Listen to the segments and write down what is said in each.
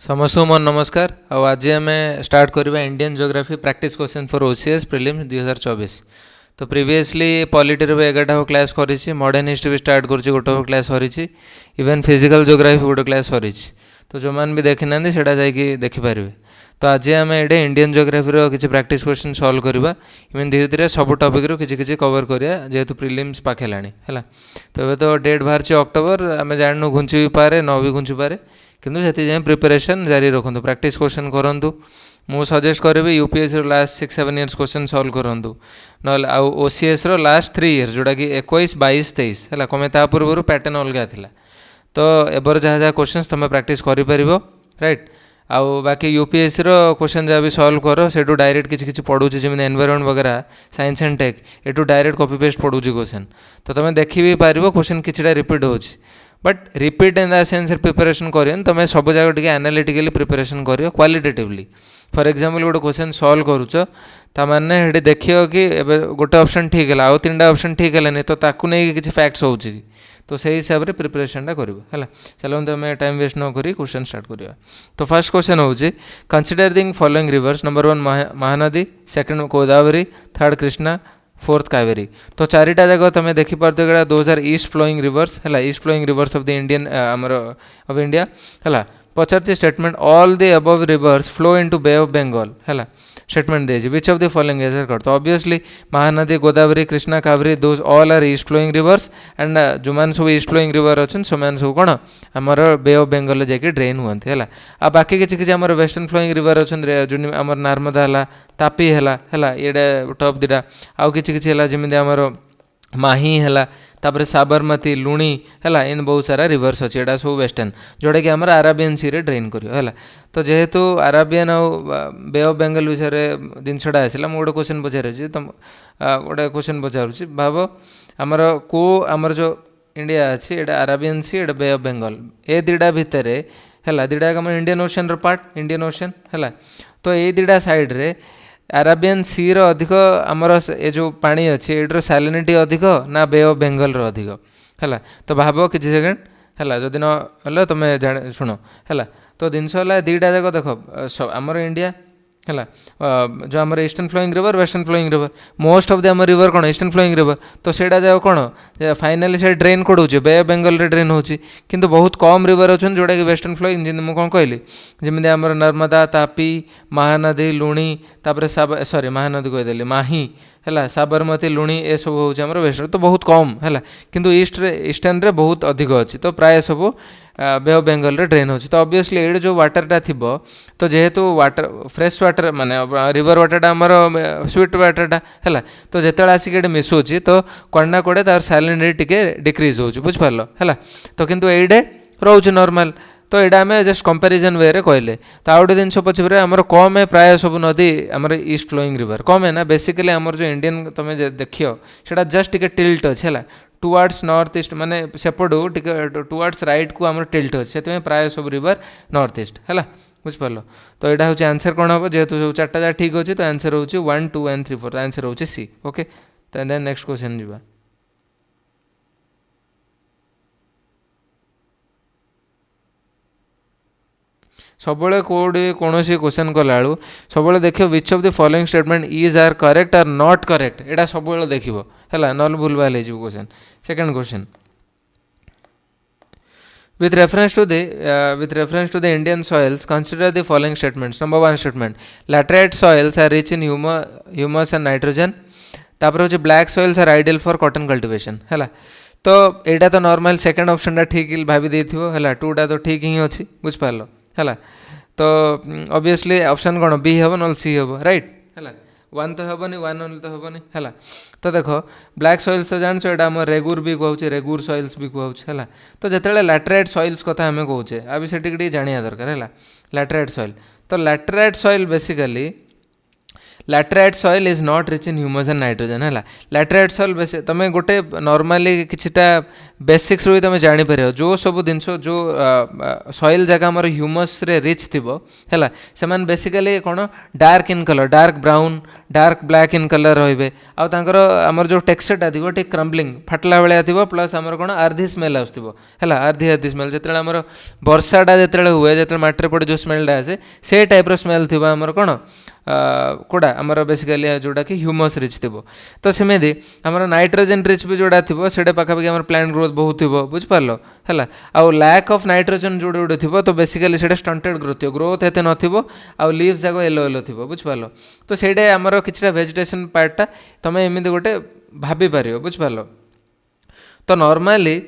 समस्त मोर नमस्कार। आज आम स्टार्ट करवा Indian geography practice question for OCS prelims 2024। तो प्रीवियसली पॉलिटी 11 क्लास करी, मॉडर्न हिस्ट्री भी स्टार्ट कर गोटे क्लास सरी, इवन फिजिकल ज्योग्राफी गोटे क्लास सरी। तो जो मैंने भी देखी ना से देखिपारे। तो आज आम ये इंडियन ज्योग्राफी किसी प्रैक्टिस क्वेश्चन सॉल्व करवा। इवन धीरे धीरे सब टॉपिक किसी कवर करिया जेहेतु प्रीलिम्स पाखेलाणी है। तो ये तो डेट बाहर अक्टोबर, आम जानू घुंची भी पारे न भी घुंची पारे, किंतु से जाए प्रिपरेशन जारी रखु, प्रैक्टिस क्वेश्चन करूँ। मु सजेस्ट करी UPSC last 6-7 years question solve करूँ, ना ओसीएस लास्ट 3 इयर्स जोटा कि 21, 22, 23 है। कमें ता पूर्व पैटर्न अलग था। तो एबर जहाँ जहाँ क्वेश्चन तुम प्रैक्टिस कर राइट। आउ बाकी यूपीएससी क्वेश्चन जहाँ भी सॉल्व कर से डायरेक्ट किसी पढ़ू जमी एनवायरमेंट वगैरह साइंस एंड टेक एटू डायरेक्ट कॉपी पेस्ट पढ़ू क्वेश्चन। तो तुम देखी भी पार क्वेश्चन किसी रिपीट हो, but repeat in the sense preparation कर तुम सब जगह टे एनालिटिकली प्रिपरेशन कर क्वालिटेटिवली। फॉर एग्जांपल गोटे क्वेश्चन सॉल्व करुच ताने देखिए कि गोटे ऑप्शन ठीक है, आउ 3टा ऑप्शन ठीक है, तो ताकू नहीं किसी फैक्ट्स हो, तो से हिसाब से प्रिपरेशनटा कर। चलो तुम टाइम वेस्ट न करी क्वेश्चन स्टार्ट करवा। तो फर्स्ट क्वेश्चन हूँ consider the following rivers. Number 1 Mahanadi, second Godavari, third Krishna, fourth Kaveri. तो चारिटा जगह तुम देखिपार those are east flowing rivers है, east flowing rivers of the Indian आमर ऑफ इंडिया है। पचार statement all the above rivers flow into bay of Bengal है। स्टेटमेंट दे विच ऑफ द फॉलोइंग एज कर। तो obviously Mahanadi, Godavari, Krishna, Kaveri those all are east flowing reverse and जो मैंने सब ईस्ट फ्लोइंग रिवर अच्छे से सब कौन आमर बे ऑफ बेंगल जाकि ड्रेन हुए है। आ बाकी किसी आम वेस्टर्न फ्लोइंग रिवर अच्छे जो आम नर्मदा है, तापी है, ये टॉप दुटा। आउ किसी जमी आमर माही है, तापर साबरमती, लुणी है, इन बहुत सारा रिवर्स अच्छे, यहाँ सब वेस्टर्न जोटा कि आम अराबियन सी रे ड्रेन कर। तो जेहेतु अराबियन आउ बे ऑफ बेंगल विषय जिनसा आसला मुझे गोटे क्वेश्चन पचारे तुम गोटे क्वेश्चन पचारूँ भाव आमर को आमर जो इंडिया अच्छी यहाँ Arabian C Etah bay of Bengal ए दुटा भितर है दुटा आम Indian ocean part Indian ocean है। तो ये दुटा सैड्रे अराबियन सी अधिक आमर ये जो पानी अच्छी एटर सैलिनिटी अधिक ना बे ऑफ बेंगल अधिक है। तो भाव किसी सेकेंड है जदि ना तुम जान शुण है। तो जिनस दुटा जाक देख आमर इंडिया है जो आम eastern flowing river, western flowing river, most of the आम रिवर कौन ईस्टर्न फ्लोइंग रिवर। तो सेटा जाओ कौन फाइनाली से ड्रेन कौट हो बे ऑफ बेंगल रे ड्रेन हो, किंतु बहुत कम रिवर अच्छे जोटा कि वेस्टर्न फ्लोइंग जमी मुझे कौन कहली जमी आम नर्मदा, तापी, महानदी, लुणी, तापर सॉरी महानदी कहीदेली, माही है, साबरमती, लुणी ए सब हूँ आम वेस्टर्न। तो बहुत कम है, किंतु ईस्टर्न रे बहुत अधिक अच्छी। तो प्राय सब बे ऑफ बेंगल रे ड्रेन हो। तो ऑब्वियसली ये जो वाटरटा थी, तो जेहेतु वाटर फ्रेश वाटर माने रिवर वाटरटा आमर स्वीट वाटरटा है। तो जिते आसिक ये मिसुची तो कौन ना कौटे तार सैलिनिटी टे डिक्रिज हो बुझिपार है। तो किंतु ये रोचे नॉर्मल। तो यहाँ आम जस्ट कंपैरिजन वे रे कहले। तो आउ गोटे जिन पचारे आमर कम है प्राय सब नदी आमर ईस्ट फ्लोइंग रिवर कम है ना। बेसिकली आमर जो इंडियन तुम देखियो से जस्ट टे टिल्ट अच्छे है टुवर्ड्स नॉर्थ ईस्ट माने सेपटू टे टुवर्ड्स राइट को आम टिल्ट अच्छे से प्राय सब रिवर नॉर्थ ईस्ट है बुझिपार। तो यहाँ हूँ आंसर कौन हम जेहतु सब चार्टा जहाँ ठीक अच्छे। तो आंसर हूँ 1, 2 एंड 3, 4 आंसर हूँ सी। ओके तो देन नेक्स्ट क्वेश्चन जा। सब कौटे कौन क्वेश्चन कला सब देख which of the following statement is are correct or not correct यहाँ सब देख है ना भूल भाल हो question. Second question with reference to the Indian soils consider the following statements. Number 1 statement laterite soils are rich in humus and nitrogen. तापर हूँ black soils are ideal for cotton cultivation है। तो यहाँ तो नॉर्मल सेकंड ऑप्शन ठीक भाभी देथिबो है, 2टा तो ठीक ही अच्छी बुझिपार है। तो ऑब्वियसली ऑप्शन कौन बी हम ना सी हम राइट है। 1 तो हेनी 1 ओनली तो हेनी है। तो देख ब्लैक सॉइल्स तो जान यहाँ आम रेगुर भी कहूँ रेगुर सॉइल्स भी कहूँ है। तो जिते लैटेराइट सॉइल्स कथा आम कौचे आ भी जाना दरकार है लैटेराइट सॉइल। तो laterite soil basically laterite soil is not rich in humus and nitrogen है। लैटेराइट सॉइल बेस तुम गोटे नॉर्मली किछिटा बेसिक्स रू तुम जापर जो सब जिन जो सॉइल जगह आम ह्यूमस रे रिच थी है से बेसिकली कौन dark in colour dark brown dark black in colour रे आमर जो टेक्सचरटा थी टे क्रम्बलिंग फाटला भाया थी प्लस आमर कौन आर्धी स्मेल आसो है आर्धी आर्धी स्मेल जो आमर वर्षाटा जो हुए जो मटर पड़े जो स्मेलटा आसे से टाइप्र स्मेल थी आमर कौन कौटा आमर बेसिकली जोटा कि ह्यूमस रिच थी तो सेमती आमर नाइट्रोजेन रिच भी जोड़ा थी से पाखापाखि आम प्लांट ग्रोथ बहुत थी बुझिपार है आउ लैक ऑफ नाइट्रोजेन जोड़े जोड़े थी तो बेसिकली से स्टंटेड ग्रोथ थी ग्रोथ एत न आउ लीव्स जाक येलो येलो थी बुझिपार तो से आमर कि वेजिटेशन पार्टा तुम एमती गोटे भाभी पार बुझिपार तो नॉर्मली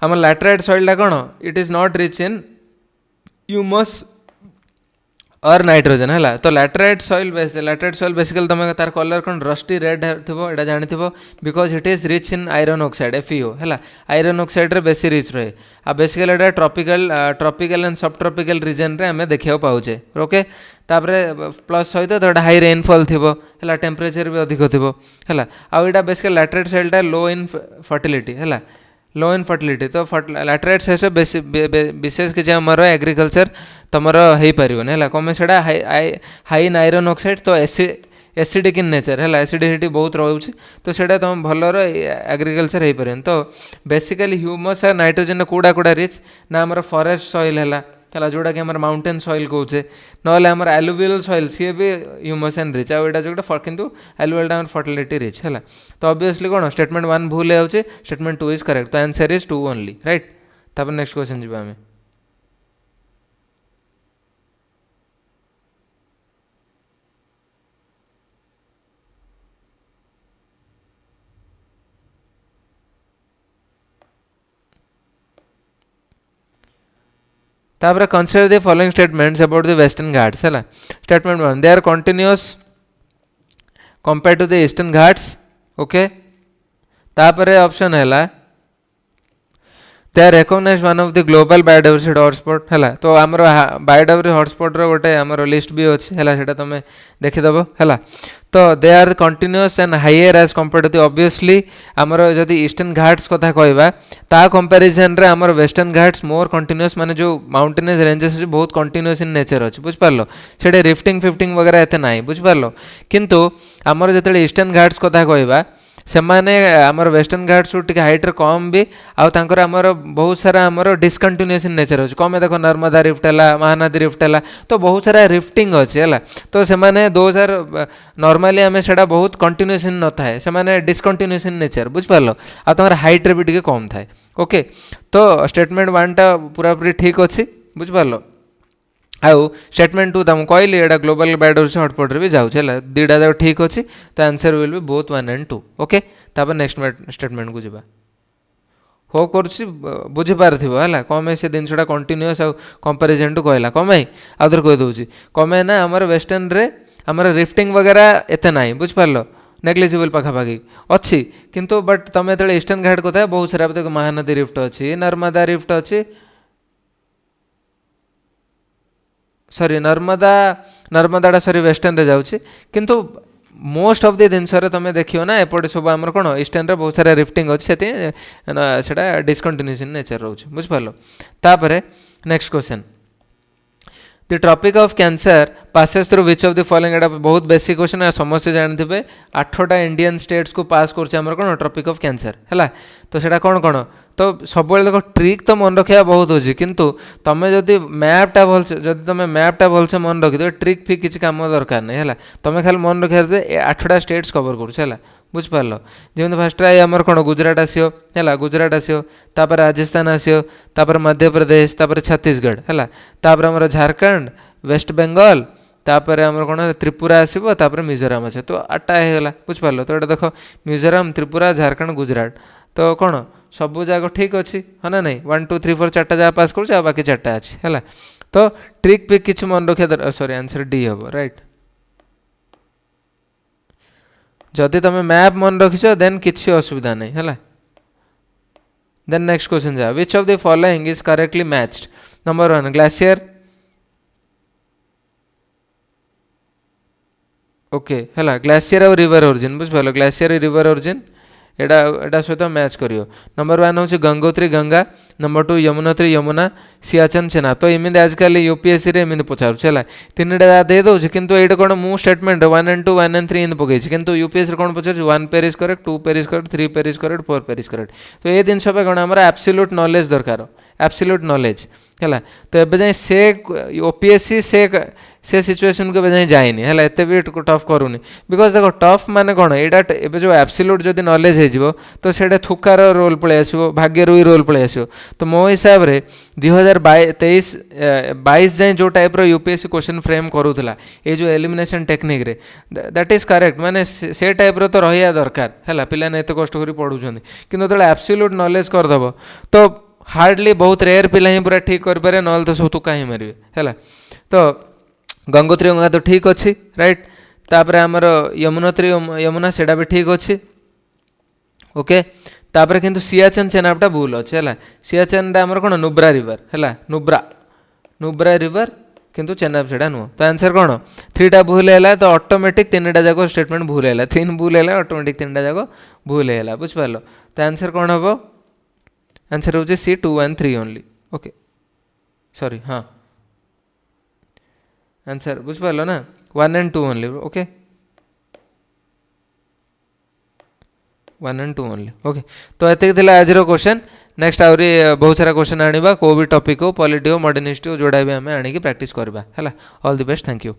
आम लैटेराइट सॉइलटा कौन it is not rich in humus और नाइट्रोजेन है तो लैटेराइट सॉइल बेसिकली तुम तार कलर कौन रस्टी रेड थी यहाँ जानी because it is rich in iron oxide FeO है आयरन ऑक्साइड रे बेसी रिच रहे आ बेसिकली एटा ट्रॉपिकल एंड सब ट्रॉपिकल रीजन रे हमें देखा पाचे ओके तापर प्लस सहित तो हाई रेनफॉल थी है टेम्परेचर भी अधिक थी है आउ यहाँ बेसिकली लैटेराइट सॉइलटा लो इन फर्टिलिटी है लो इन फर्टिलिटी तो लैटेराइट सॉइल विशेष किसी आमर एग्रीकल्चर तुम हो पारन है कम से हाई इन आयरन ऑक्साइड तो एसिडिक इन नेचर है एसिडिटी बहुत रोचे तो से तुम भलर एग्रीकल्चर हो पार तो बेसिकली ह्यूमस और नाइट्रोजेन कूड़ा कूड़ा रिच ना आमर फॉरेस्ट सॉइल है जोटा कि आमर माउंटेन सॉइल कौचे ना आमर एलुवियल सॉइल सी भी ह्यूमस एंड रिच आउ जो किंतु एलुवियलटा आमर फर्टिलिटी रिच है तो ऑब्वियसली कौन स्टेटमेंट 1 भूल हो स्टेटमेंट 2 इज करेक्ट तो आंसर इज 2 ओनली राइट तापर नेक्स्ट क्वेश्चन जी आम तापर consider the following statements about the Western Ghats है statement 1 they are continuous compare to the Eastern Ghats okay तापर ऑप्शन है they are recognize one of the global biodiversity hotspot है तो आमर बायोडायवर्सिटी हॉटस्पॉट गोटे आमर लिस्ट भी अच्छी है तुम देखीदेव है तो they are continuous and higher as compare to obviously आमर जदि ईस्टर्न घाट्स कथा कहवा ता कंपैरिजन रे आमर वेस्टर्न घाट्स मोर कंटिन्यूअस माने जो माउंटेनियस रेंजेस बहुत कंटिन्यूअस इन नेचर अच्छे बुझिपार से रिफ्टिंग फिफ्टिंग वगैरह एत ना बुझिपार किंतु आमर जो ईस्टर्न घाट्स कथा कहवा से आमर वेस्टर्न घाट्स टे हाइट कम भी आउर आमर बहुत सारा आमर डिस्कंटिन्यूएस इन नेचर अच्छे कम देख नर्मदा रिफ्ट है महानदी रिफ्ट है तो बहुत सारा रिफ्टिंग अच्छे है तो से दोज आर नॉर्मली आम से बहुत कंटिन्यूएस इन न थाए से डिस्कंटिन्यूएस इन नेचर बुझिपार आर हाइट रे भी टे कम थाए ओके तो स्टेटमेंट 1 टा पूरा पूरी ठीक अच्छी बुझिपार आउ स्टेटमेंट 2 तुमको कहली एटा ग्लोबल बायोडायवर्सिटी हॉटस्पॉट रे भी जाऊँ है दुईटा जाक ठीक अच्छी तो answer will be both 1 and 2 okay तापर नेक्स्ट स्टेटमेंट को जावा हो कर बुझीपार है कम से जिनसा कंटिन्यूअस आउ कंपेरिजन टू कहला कम आउे कहीदे कम ना आमर वेस्टर्न रे आमर रिफ्टिंग वगैरह एत ना बुझिपार नेग्लिजिबल पाखापाखि अच्छी किंतु बट तुम जो ईस्टर्न घाट कथा बहुत सारा महानदी रिफ्ट अच्छी नर्मदा रिफ्ट अच्छी सॉरी नर्मदाटा सॉरी वेस्टर्न रे जाऊँगी किंतु मोस्ट ऑफ द जिनस तुम देखियो ना एपटे सब आमर कौन ईस्टर्न रे बहुत सारा रिफ्टिंग अच्छे से डिस्कंटिन्यूएस इन नेचर रोचे बुझिपार तापर next question the Tropic of Cancer passes through which of the following एटा बहुत बेसिक क्वेश्चन है समस्त जानते 8टा इंडियन स्टेट्स को पास कर कौन ट्रॉपिक ऑफ कैंसर है तो सेटा कौन कौन तो सब देख ट्रिक तो मन रखा बहुत अच्छी किंतु तुम जदि मैपटा भल जदि तुम मैपटा भलसे मन रखी ट्रिक फिक किसी काम दरकार नहीं है तुम खाली मन रखा 8टा स्टेट्स कवर कर बुझिपार जमी फास्ट आमर कौन गुजरात आसो है गुजरात आसो तापर राजस्थान आसो तापर मध्य प्रदेश तापर छत्तीसगढ़ है तापर आमर झारखंड वेस्ट बेंगल तापर आमर कौन त्रिपुरा आसो तापर मिजोराम आसो तो 8टा होगा बुझिपार तो ये देख मिजोराम त्रिपुरा झारखंड गुजरात तो कौन सबू जाक ठीक अच्छी है ना नहीं 1 2 3 4 4टा जहाँ पास कर बाकी 4टा अच्छी है तो ट्रिक पिक किसी मन रखा सॉरी आंसर डी हम राइट जदि तुम मैप मन रखिछ देन किसी असुविधा नहीं है देन नेक्स्ट क्वेश्चन जा which of the following is correctly matched number 1 glacier okay है ग्लेशियर और रिवर ओरिजिन बुझिपार ग्लेशियर रिवर ओरिजिन एटा सहित मैच करियो। नंबर 1 हूँ गंगोत्री गंगा, नंबर 2 यमुनोत्री यमुना, सियाचन चेनाब। तो इमिंद आजकल यूपीएससी रे इमिंद पचारुछ है तीनटा दे दूँ किंतु ये कौन मु स्टेटमेंट 1 and 2 1 and 3 इन पकई किंतु यूपीएससी कौन पचार 1 pair is correct, 2 pair is correct, 3 pair is correct, 4 pair is correct. तो ये जिन कौन आम एब्सोल्यूट नॉलेज दरकार, एब्सोल्यूट नॉलेज है। तो एबे जाए से ओपीएससी से सिचुएशन को जाए जाइनी है, एत भी टफ करूनी बिकज देख टफ माने कौन यहाँ एबे जो एब्सोल्यूट जदि नॉलेज हो तो से थुकार रोल पलि आसो, भाग्य ही रोल पलि आसो। तो मो हिसाब से 2023-22 जाए जो टाइप यूपीएससी क्वेश्चन फ्रेम करूला ये जो एलिमिनेशन टेक्निक रे दैट इज करेक्ट, माने से टाइप तो रहा दरकार है। पिलाने एत कष्ट कर पढ़ुं कि जो एब्सोल्यूट नॉलेज करदेव तो हार्डली बहुत रेयर पिला ही पूरा ठीक करें, ना तो सब तुका ही मारे है। तो गंगोत्री गंगा तो ठीक अच्छी राइट, तापर आमर यमुनोत्री यमुना सेटा भी ठीक अच्छी ओके। तापर किंतु सियाचन चेनाबटा भूल अच्छे है। सियाचन आमर कौन नुब्रा रिवर है, नुब्रा रिवर किंतु चेनाब से नुह। तो आंसर कौन 3टा भूल है तो ऑटोमेटिक 3टा जाक स्टेटमेंट भूल है, 3 भूल है ऑटोमेटिक 3टा जाक भूल है बुझिपार। तो आंसर कौन हम, आंसर हो सी 2 and 3 ओनली ओके सॉरी हाँ आंसर बुझिपार ना 1 and 2 only okay 1 and 2 only okay. तो ये आज क्वेश्चन। नेक्स्ट आहरी बहुत सारा क्वेश्चन आनिबा को भी टॉपिक हो पॉलिटी हो मॉडर्न हिस्ट्री हो जोड़ा भी आम आनिकी प्रैक्टिस करबा है। All the best, thank you.